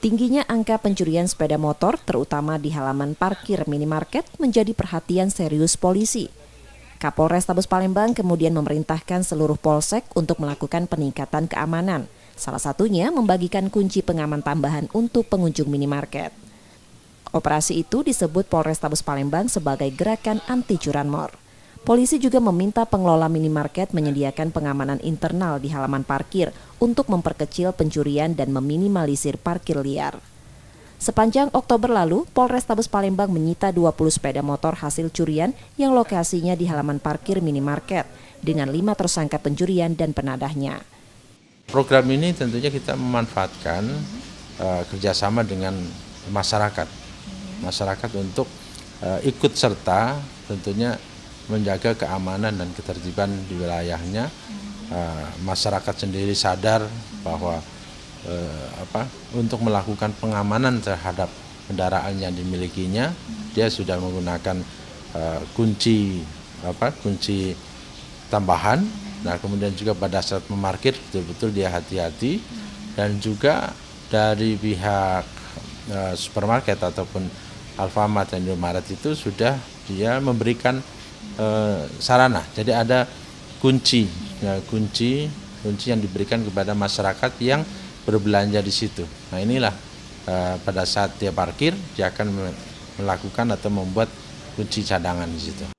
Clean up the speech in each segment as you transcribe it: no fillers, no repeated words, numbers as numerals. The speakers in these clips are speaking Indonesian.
Tingginya angka pencurian sepeda motor, terutama di halaman parkir minimarket, menjadi perhatian serius polisi. Kapolrestabes Palembang kemudian memerintahkan seluruh polsek untuk melakukan peningkatan keamanan. Salah satunya membagikan kunci pengaman tambahan untuk pengunjung minimarket. Operasi itu disebut Polrestabes Palembang sebagai gerakan anti curanmor. Polisi juga meminta pengelola minimarket menyediakan pengamanan internal di halaman parkir untuk memperkecil pencurian dan meminimalisir parkir liar. Sepanjang Oktober lalu, Polrestabes Palembang menyita 20 sepeda motor hasil curian yang lokasinya di halaman parkir minimarket dengan 5 tersangka pencurian dan penadahnya. Program ini tentunya kita memanfaatkan kerjasama dengan masyarakat untuk ikut serta tentunya menjaga keamanan dan ketertiban di wilayahnya. Masyarakat sendiri sadar bahwa untuk melakukan pengamanan terhadap kendaraan yang dimilikinya, dia sudah menggunakan kunci tambahan. Nah, kemudian juga pada saat memarkir betul-betul dia hati-hati, dan juga dari pihak supermarket ataupun Alfamart dan Indomaret itu sudah dia memberikan sarana. Jadi ada kunci yang diberikan kepada masyarakat yang berbelanja di situ. Nah, inilah pada saat dia parkir, dia akan melakukan atau membuat kunci cadangan di situ.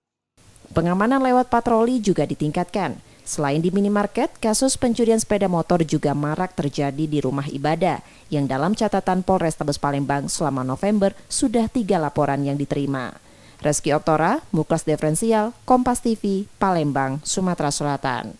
Pengamanan lewat patroli juga ditingkatkan. Selain di minimarket, kasus pencurian sepeda motor juga marak terjadi di rumah ibadah, yang dalam catatan Polrestabes Palembang selama November sudah 3 laporan yang diterima. Reski Oktora, Muklas Diferensial, Kompas TV, Palembang, Sumatera Selatan.